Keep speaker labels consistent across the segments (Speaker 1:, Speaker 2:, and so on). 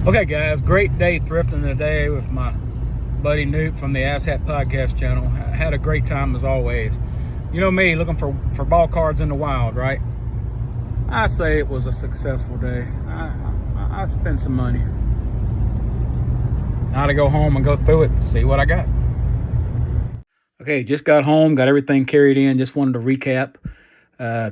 Speaker 1: Okay, guys, great day thrifting today with my buddy Newt from the Ass Hat Podcast channel. I had a great time as always. You know me, looking for ball cards in the wild, right? I say it was a successful day. I spent some money. Now to go home and go through it and see what I got. Okay, just got home, got everything carried in. Just wanted to recap.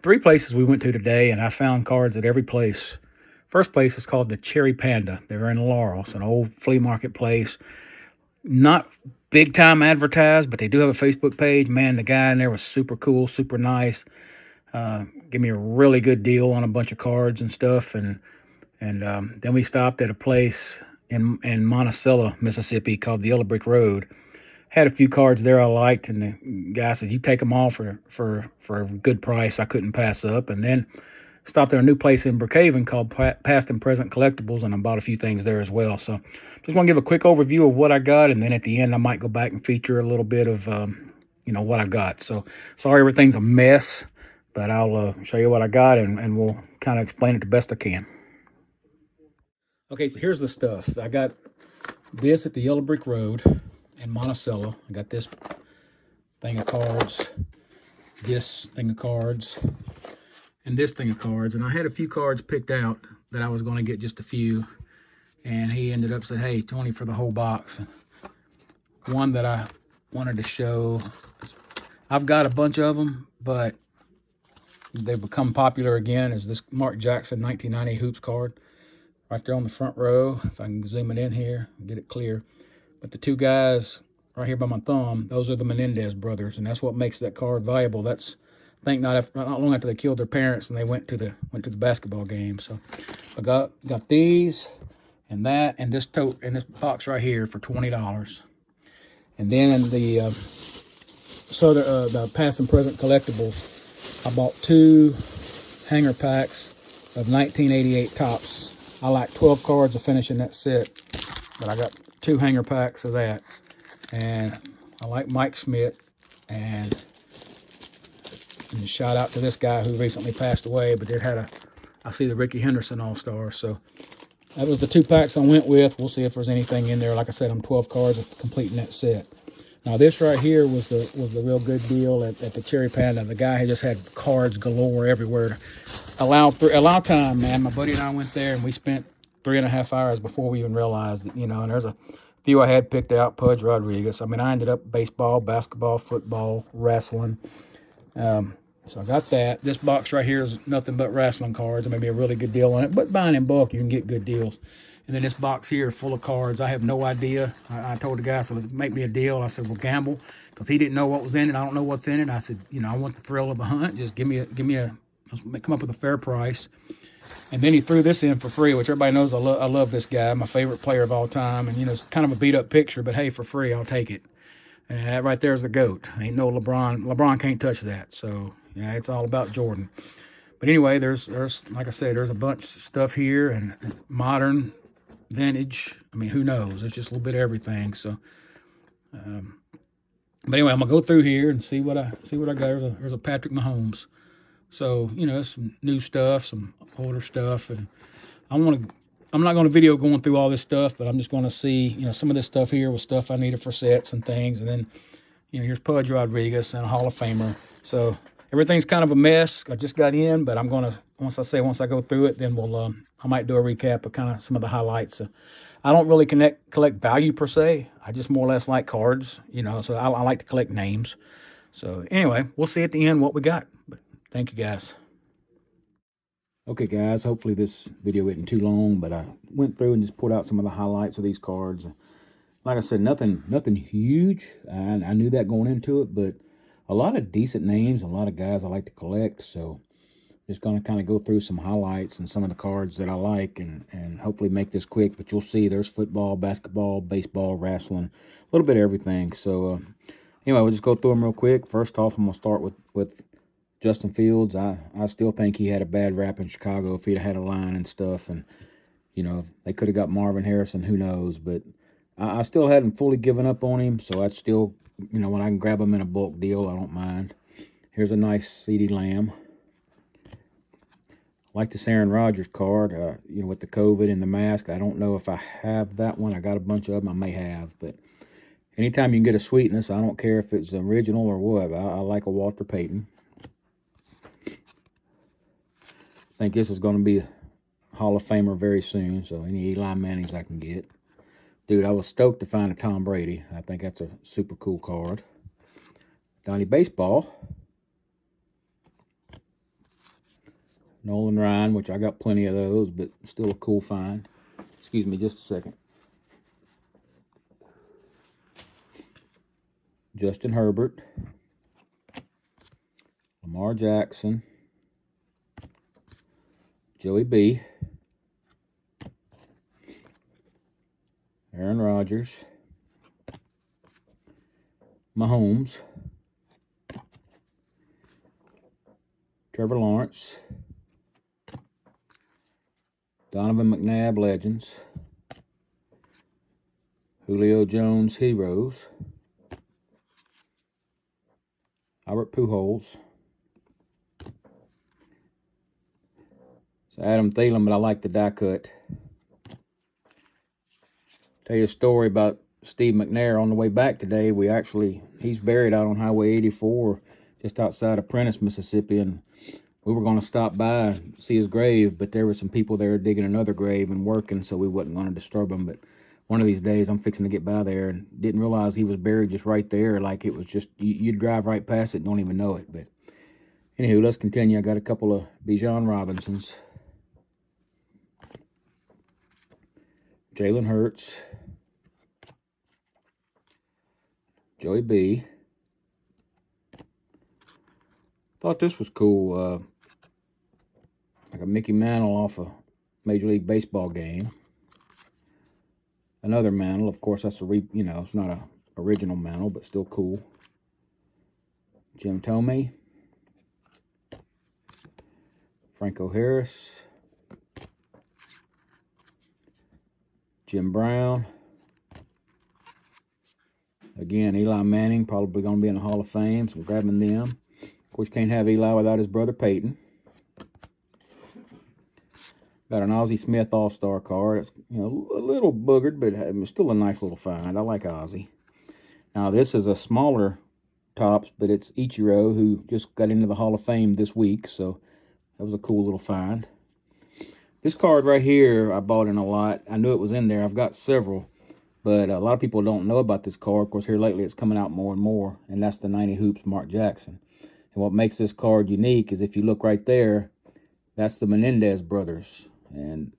Speaker 1: 3 places we went to today, and I found cards at every place. First place is called the Cherry Panda. They're in Laurel. It's an old flea market place. Not big time advertised, but they do have a Facebook page. Man, the guy in there was super cool, super nice. Give me a really good deal on a bunch of cards and stuff. And then we stopped at a place in Monticello, Mississippi, called the Yellow Brick Road. Had a few cards there I liked, and the guy said, "You take them all for a good price." I couldn't pass up. And then stopped at a new place in Brookhaven called Past and Present Collectibles, and I bought a few things there as well. So just want to give a quick overview of what I got, and then at the end I might go back and feature a little bit of what I got. So sorry everything's a mess, but I'll show you what I got, and we'll kind of explain it the best I can. Okay, so here's the stuff. I got this at the Yellow Brick Road in Monticello. I got this thing of cards, this thing of cards, and this thing of cards. And I had a few cards picked out that I was going to get just a few. And he ended up saying, "Hey, 20 for the whole box." One that I wanted to show, I've got a bunch of them, but they've become popular again, is this Mark Jackson 1990 Hoops card. Right there on the front row. If I can zoom it in here, get it clear. But the two guys right here by my thumb, those are the Menendez brothers, and that's what makes that card valuable. That's, I think, not long after they killed their parents and they went to the basketball game. So I got these and that and this box right here for $20. And then the past and present collectibles, I bought 2 hanger packs of 1988 tops. I like 12 cards to finish in that set, but I got 2 hanger packs of that. And I like Mike Schmidt, and shout out to this guy who recently passed away, but I see the Ricky Henderson All-Star. So that was the 2 packs I went with. We'll see if there's anything in there. Like I said, I'm 12 cards completing that set. Now this right here was the real good deal at the Cherry Panda. The guy had just had cards galore everywhere. Allow time, man. My buddy and I went there, and we spent 3.5 hours before we even realized it, and there's a few I had picked out. Pudge Rodriguez. I mean, I ended up baseball, basketball, football, wrestling. So I got that. This box right here is nothing but wrestling cards. Maybe a really good deal on it, but buying in bulk, you can get good deals. And then this box here is full of cards. I have no idea. I told the guy, so make me a deal. I said, "Well, gamble," because he didn't know what was in it. I don't know what's in it. I said, I want the thrill of the hunt. Just give me a come up with a fair price. And then he threw this in for free, which everybody knows I love this guy, my favorite player of all time. And it's kind of a beat up picture, but hey, for free, I'll take it. And that right there is the GOAT. Ain't no LeBron. LeBron can't touch that. So yeah, it's all about Jordan. But anyway, there's like I said, there's a bunch of stuff here, and modern, vintage. I mean, who knows? It's just a little bit of everything. So, but anyway, I'm gonna go through here and see what I got. There's a Patrick Mahomes. So some new stuff, some older stuff, and I'm not going to video going through all this stuff, but I'm just going to see some of this stuff here was stuff I needed for sets and things, and then here's Pudge Rodriguez and a Hall of Famer. So everything's kind of a mess. I just got in, but I'm gonna once I go through it, then I might do a recap of kind of some of the highlights. I don't really collect value per se. I just more or less like cards, So I like to collect names. So anyway, we'll see at the end what we got. But thank you, guys. Okay, guys, hopefully this video isn't too long, but I went through and just pulled out some of the highlights of these cards. Like I said, nothing huge. I knew that going into it, but a lot of decent names, a lot of guys I like to collect. So just going to kind of go through some highlights and some of the cards that I like, and hopefully make this quick. But you'll see there's football, basketball, baseball, wrestling, a little bit of everything. So anyway, we'll just go through them real quick. First off, I'm going to start with Justin Fields. I still think he had a bad rap in Chicago. If he'd had a line and stuff, and if they could have got Marvin Harrison, who knows? But I still hadn't fully given up on him, so I'd still, when I can grab him in a bulk deal, I don't mind. Here's a nice CeeDee Lamb. Like this Aaron Rodgers card, you know, with the COVID and the mask. I don't know if I have that one. I got a bunch of them. I may have, but anytime you can get a sweetness, I don't care if it's original or what. I like a Walter Payton. I think this is going to be a Hall of Famer very soon, so any Eli Mannings I can get. Dude, I was stoked to find a Tom Brady. I think that's a super cool card. Donnie Baseball. Nolan Ryan, which I got plenty of those, but still a cool find. Excuse me just a second. Justin Herbert. Lamar Jackson. Joey B. Aaron Rodgers. Mahomes. Trevor Lawrence. Donovan McNabb Legends. Julio Jones Heroes. Albert Pujols. It's Adam Thielen, but I like the die cut. Tell you a story about Steve McNair on the way back today. He's buried out on Highway 84 just outside of Prentice, Mississippi, and we were going to stop by and see his grave, but there were some people there digging another grave and working, so we wasn't going to disturb them. But one of these days, I'm fixing to get by there and didn't realize he was buried just right there. Like it was just, you'd drive right past it and don't even know it. But anywho, let's continue. I got a couple of Bijan Robinsons. Jalen Hurts. Joey B. Thought this was cool. Like a Mickey Mantle off a Major League Baseball game. Another Mantle, of course, that's it's not a original Mantle, but still cool. Jim Thome. Franco Harris. Jim Brown. Again, Eli Manning, probably going to be in the Hall of Fame, so I'm grabbing them. Of course, you can't have Eli without his brother Peyton. Got an Ozzie Smith All-Star card. It's, a little boogered, but it's still a nice little find. I like Ozzie. Now, this is a smaller Topps, but it's Ichiro, who just got into the Hall of Fame this week, so that was a cool little find. This card right here, I bought in a lot. I knew it was in there. I've got several, but a lot of people don't know about this card. Of course, here lately it's coming out more and more, and that's the 90 Hoops Mark Jackson. And what makes this card unique is if you look right there, that's the Menendez brothers. And,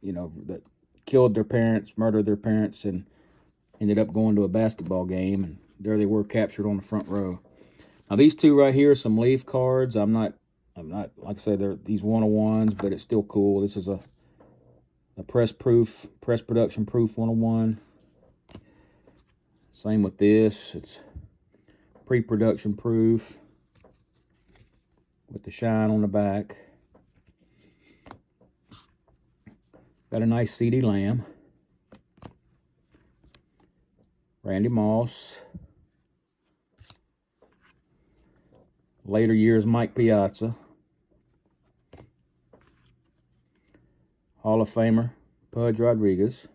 Speaker 1: that killed their parents, murdered their parents, and ended up going to a basketball game. And there they were captured on the front row. Now, these two right here are some Leaf cards. I'm not, like I said, they're these 101s, but it's still cool. This is a press production proof 101. Same with this. It's pre-production proof with the shine on the back. Got a nice CeeDee Lamb. Randy Moss. Later years Mike Piazza. Hall of Famer Pudge Rodriguez.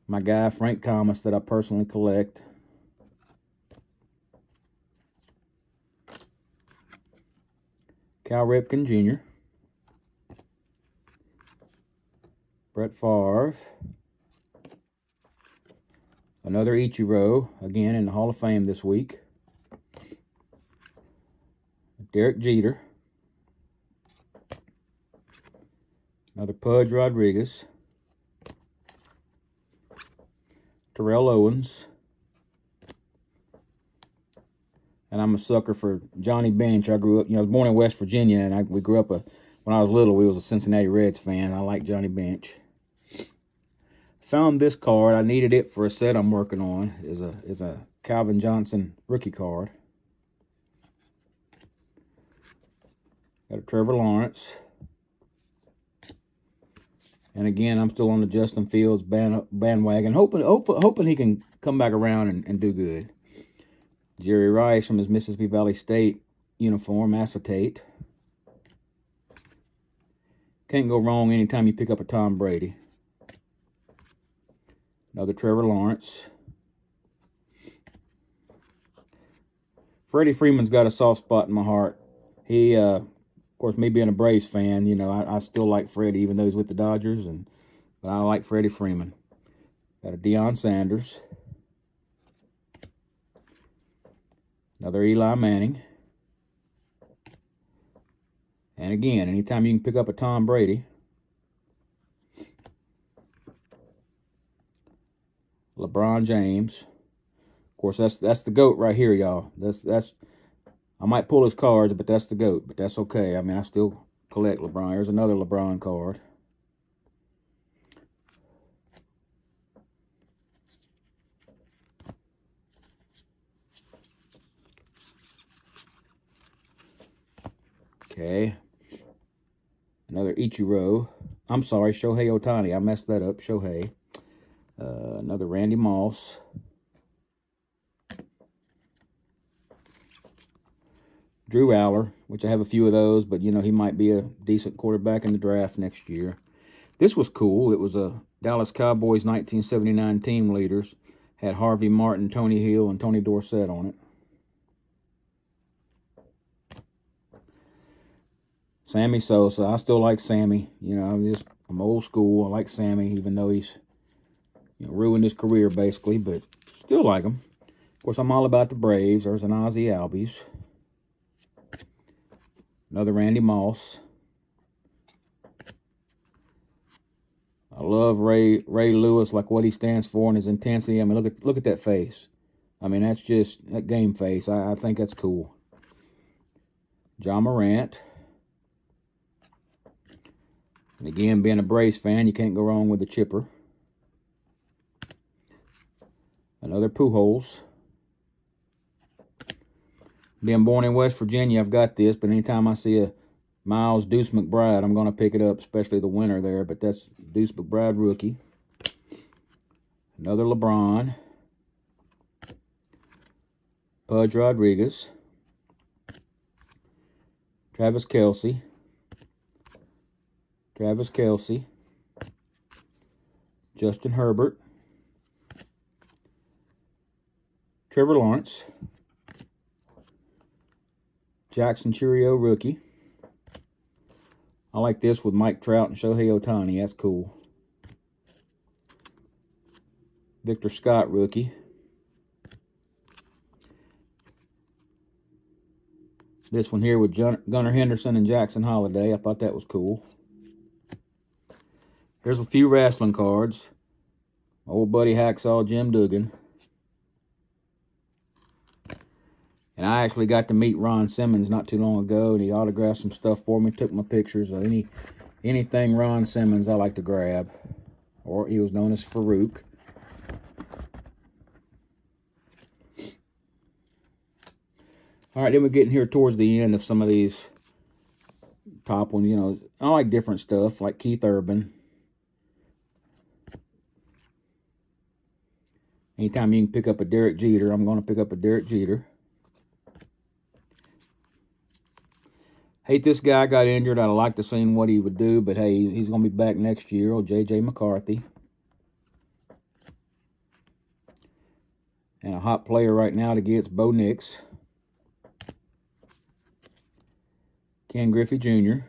Speaker 1: My guy Frank Thomas that I personally collect. Cal Ripken Jr. Brett Favre. Another Ichiro, again in the Hall of Fame this week. Derek Jeter. Another Pudge Rodriguez. Terrell Owens. And I'm a sucker for Johnny Bench. I grew up, I was born in West Virginia, and we grew up, when I was little, we was a Cincinnati Reds fan. I like Johnny Bench. Found this card. I needed it for a set I'm working on. Is a Calvin Johnson rookie card. Got a Trevor Lawrence. And again, I'm still on the Justin Fields bandwagon, hoping he can come back around and do good. Jerry Rice from his Mississippi Valley State uniform, acetate. Can't go wrong anytime you pick up a Tom Brady. Another Trevor Lawrence. Freddie Freeman's got a soft spot in my heart. He, of course, me being a Braves fan, you know, I still like Freddie, even though he's with the Dodgers, but I like Freddie Freeman. Got a Deion Sanders. Another Eli Manning. And again, anytime you can pick up a Tom Brady. LeBron James. Of course, that's the GOAT right here, y'all. That's I might pull his cards, but that's the GOAT. But that's okay. I mean, I still collect LeBron. Here's another LeBron card. Okay. Another Ichiro. I'm sorry, Shohei Ohtani. I messed that up. Shohei. Another Randy Moss. Drew Aller, which I have a few of those, but, you know, he might be a decent quarterback in the draft next year. This was cool. It was a Dallas Cowboys 1979 team leaders. Had Harvey Martin, Tony Hill, and Tony Dorsett on it. Sammy Sosa. I still like Sammy. You know, I'm old school. I like Sammy, even though he's, you know, ruined his career basically, but still like him. Of course, I'm all about the Braves. There's an Ozzie Albies. Another Randy Moss. I love Ray Lewis, like what he stands for and his intensity. I mean, look at that face. I mean, that's just that game face. I think that's cool. John Morant. And again, being a Braves fan, you can't go wrong with the chipper. Another Pujols. Being born in West Virginia, I've got this, but anytime I see a Miles Deuce McBride, I'm going to pick it up, especially the winner there, but that's Deuce McBride rookie. Another LeBron. Pudge Rodriguez. Travis Kelce. Justin Herbert. Trevor Lawrence. Jackson Churio rookie. I like this with Mike Trout and Shohei Ohtani. That's cool. Victor Scott rookie. This one here with Gunnar Henderson and Jackson Holiday. I thought that was cool. Here's a few wrestling cards. Old buddy Hacksaw Jim Duggan. And I actually got to meet Ron Simmons not too long ago, and he autographed some stuff for me, took my pictures. Anything Ron Simmons I like to grab. Or he was known as Farouk. All right, then we're getting here towards the end of some of these top ones. You know, I like different stuff, like Keith Urban. Anytime you can pick up a Derek Jeter, I'm going to pick up a Derek Jeter. Hate this guy got injured. I'd like to see what he would do, but hey, he's going to be back next year. Old J.J. McCarthy. And a hot player right now to get Bo Nix. Ken Griffey Jr.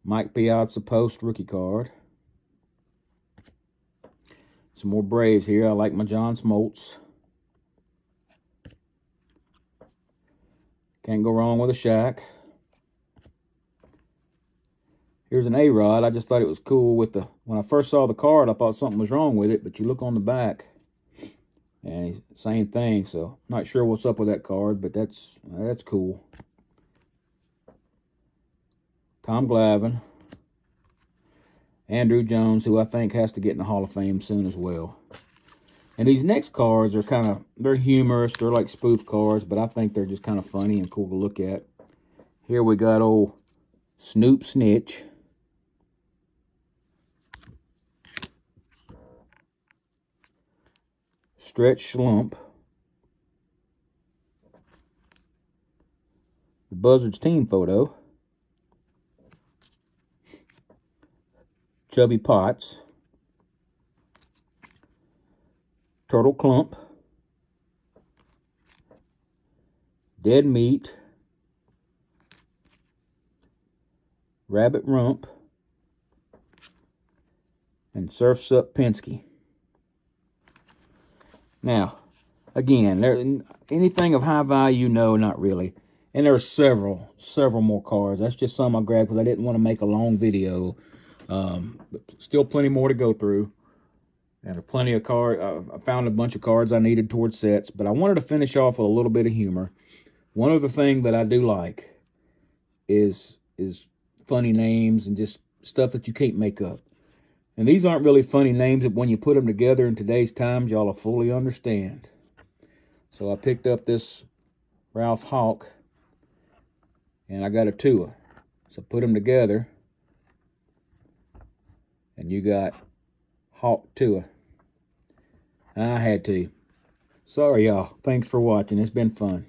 Speaker 1: Mike Piazza Post rookie card. Some more Braves here. I like my John Smoltz. Can't go wrong with a Shaq. Here's an A-Rod. I just thought it was cool with when I first saw the card, I thought something was wrong with it, but you look on the back, and same thing, so not sure what's up with that card, but that's cool. Tom Glavine. Andrew Jones, who I think has to get in the Hall of Fame soon as well. And these next cards are they're humorous. They're like spoof cards, but I think they're just kind of funny and cool to look at. Here we got old Snoop Snitch. Stretch Slump. Buzzards team photo. Chubby Potts. Turtle Clump. Dead Meat. Rabbit Rump. And Surf's Up Penske. Now, again, anything of high value, no, not really. And there are several more cars. That's just some I grabbed because I didn't want to make a long video. But still plenty more to go through. And plenty of cards. I found a bunch of cards I needed towards sets. But I wanted to finish off with a little bit of humor. One other thing that I do like is funny names and just stuff that you can't make up. And these aren't really funny names, but when you put them together in today's times, y'all will fully understand. So I picked up this Ralph Hawk, and I got a Tua. So put them together, and you got Hawk Tua. I had to. Sorry, y'all. Thanks for watching. It's been fun.